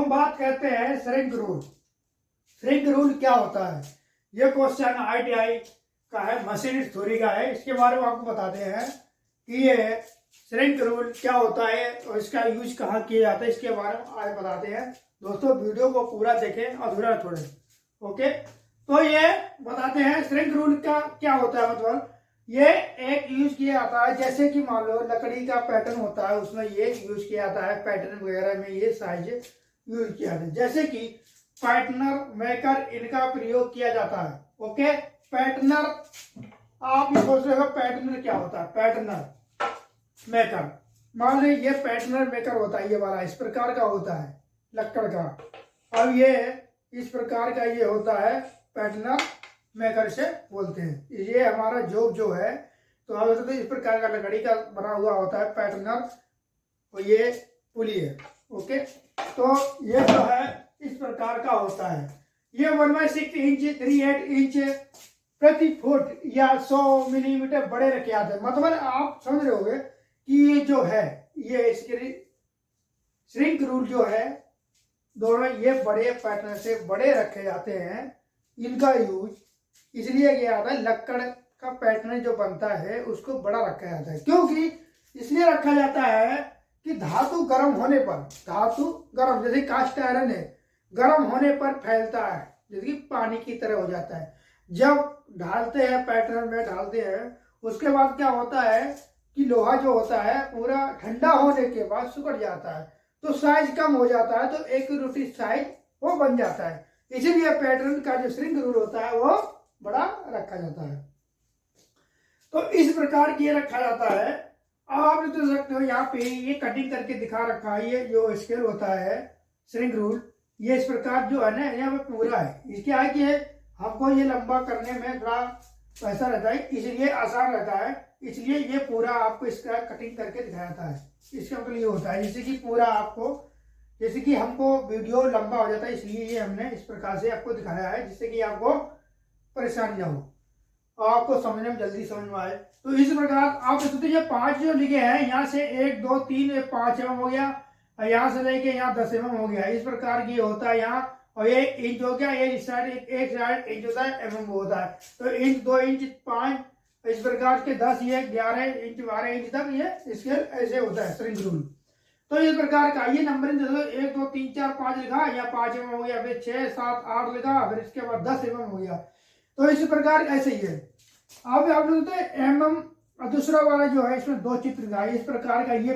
हम बात करते हैं श्रिंक रूल। श्रिंक रूल क्या होता है? ये क्वेश्चन ITI का है, मशीनिस्ट थ्योरी का है। इसके बारे में आपको बताते हैं कि ये श्रिंक रूल क्या होता है और इसका यूज कहाँ किया जाता है, इसके बारे में आज बताते हैं। दोस्तों वीडियो को पूरा देखें, अधूरा छोड़ें। ओके, तो ये बताते हैं श्रिंक रूल का क्या होता है। मतलब ये एक यूज किया जाता है, जैसे कि मान लो लकड़ी का पैटर्न होता है, उसमें ये यूज किया जाता है। पैटर्न वगैरह में ये साइज यूज किया जाता है, जैसे कि पैटर्नर मेकर इनका प्रयोग किया जाता है। ओके, पैटर्नर, आप ये सोच रहे हो पैटर्नर क्या होता है? पैटर्नर मेकर, मान लो ये पैटर्नर मेकर होता है, ये वाला इस प्रकार का होता है लक्कड़ का। अब ये इस प्रकार का ये होता है पैटर्नर मेकर से बोलते हैं। ये हमारा जॉब जो है, तो हम तो इस प्रकार का लकड़ी का बना हुआ होता है पैटर्नर, और ये पुली है। ओके, तो ये जो है इस प्रकार का होता है। ये 1/6 इंच 38 इंच प्रति फुट या 100 मिलीमीटर बड़े रखे जाते हैं। मतलब आप समझ रहे होंगे कि ये जो है ये इसके श्रिंक रूल जो है, दोनों ये बड़े पैटर्न से बड़े रखे जाते हैं। इनका यूज इसलिए किया जाता है, लक्कड़ का पैटर्न जो बनता है उसको बड़ा रखा जाता है। क्योंकि इसलिए रखा जाता है कि धातु गर्म होने पर, धातु गर्म जैसे कास्ट आयरन है, गर्म होने पर फैलता है, जैसे कि पानी की तरह हो जाता है। जब ढालते हैं पैटर्न में डालते हैं, उसके बाद क्या होता है कि लोहा जो होता है पूरा ठंडा होने के बाद सिकुड़ जाता है, तो साइज कम हो जाता है, तो एक यूनिट साइज वो बन जाता है। इसीलिए पैटर्न का जो श्रिंक रूल होता है वो बड़ा रखा जाता है। तो इस प्रकार की रखा जाता है। अब आप देख सकते हो यहाँ पे ये कटिंग करके दिखा रखा है। ये जो स्केल होता है श्रिंक रूल, ये इस प्रकार जो है ना यहाँ पे पूरा है। इसके आगे हमको ये लंबा करने में थोड़ा पैसा रहता है, इसलिए आसान रहता है, इसलिए ये पूरा आपको इसका कटिंग करके दिखाया जाता है। इसका मतलब ये होता है जैसे कि पूरा आपको, जैसे कि हमको वीडियो लंबा हो जाता है, इसलिए ये हमने इस प्रकार से आपको दिखाया है, जिससे कि आपको परेशानी ना हो, आपको समझने में जल्दी समझ में आए। तो इस प्रकार आप देखते ये 5 जो लिखे हैं, यहाँ से 1 2 3 5 mm हो गया, और यहाँ से लेके यहाँ 10 mm हो गया। इस प्रकार की होता है यहाँ, और ये इंच हो गया, एक साइड इंच होता है, mm होता है। तो इंच 2 इंच 5 इस प्रकार के 10 ये 11 इंच 12 इंच तक ये स्केल ऐसे होता है श्रिंक रूल। तो इस प्रकार का ये नंबरिंग 1 2 3 4 5 लिखा, या 5 mm हो गया, फिर 6 7 8 लिखा, फिर इसके बाद 10 mm हो गया। तो इसी प्रकार ऐसे ही है। अब आप लोग mm, और दूसरा वाला जो है इसमें 2 चित्र का इस प्रकार का, ये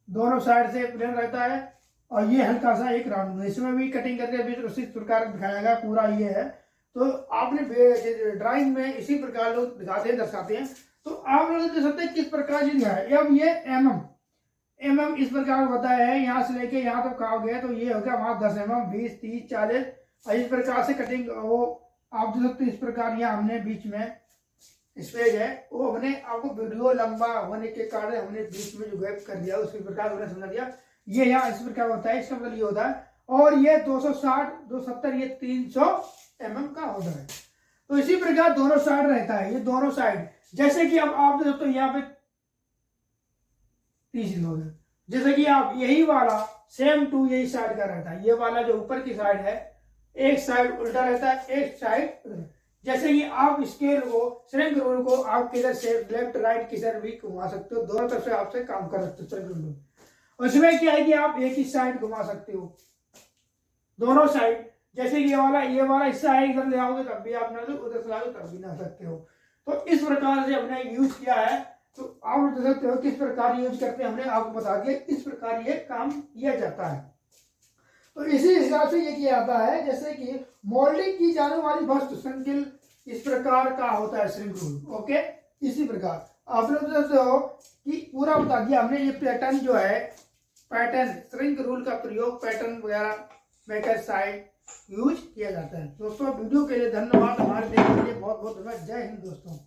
दोनों साइड से प्लेन रहता है, और ये हल्का सा एक राउंड, इसमें भी कटिंग करके बीच उसी प्रकार दिखाएगा पूरा ये है। तो आपने ड्राइंग में इसी प्रकार लोग दिखाते हैं, दर्शाते हैं। तो आप लोग देख सकते हैं किस प्रकार से है। अब ये mm इस प्रकार होता है, यहाँ से लेके यहाँ तक आओगे तो ये हो गया वहां 10 mm 20 30 40, और इस प्रकार से कटिंग वो आप देख सकते हैं। इस प्रकार यहाँ हमने बीच में स्पेस है, वो हमने आपको वीडियो लंबा होने के कारण हमने बीच में जो गैप कर दिया, उसी प्रकार हमने समझा दिया। ये यहाँ इस प्रकार होता है, इसका मतलब ये होता है। और ये 260 270 ये 300 mm का होता है। तो इसी प्रकार दोनों साइड रहता है, ये दोनों साइड, जैसे कि अब आप देख सकते हो यहाँ पे 30 लोग हैं, जैसे कि आप यही वाला सेम टू यही साइड का रहता है। ये वाला जो ऊपर की साइड है, एक साइड उल्टा रहता है, एक साइड, जैसे कि आप स्केल को श्रिंक रूल को आप किधर से लेफ्ट राइट किधर भी घुमा सकते हो, दोनों तरफ से आपसे काम कर सकते हो श्रिंक रूल। उसमें क्या है कि आप एक ही साइड घुमा सकते हो, दोनों साइड। जैसे कि ये वाला हिस्सा है, इधर ले आओगे तब भी आप ना, उधर से आओगे तब भी ना सकते हो। तो इस प्रकार से हमने यूज किया है। तो आप देख सकते हो किस प्रकार यूज करते हैं, हमने आपको बता दिया इस प्रकार ये काम किया जाता है। तो इसी हिसाब से ये किया जाता है, जैसे कि मोल्डिंग की जाने वाली वस्तु संकिल इस प्रकार का होता है श्रिंक रूल। ओके, इसी प्रकार आप लोग देख सकते हो कि पूरा बता दिया हमने। ये पैटर्न जो है, पैटर्न श्रिंक रूल का प्रयोग पैटर्न वगैरह मेकर साइड यूज किया जाता है। दोस्तों वीडियो के लिए धन्यवाद, हमारे देखने के लिए बहुत बहुत धन्यवाद। जय हिंद दोस्तों।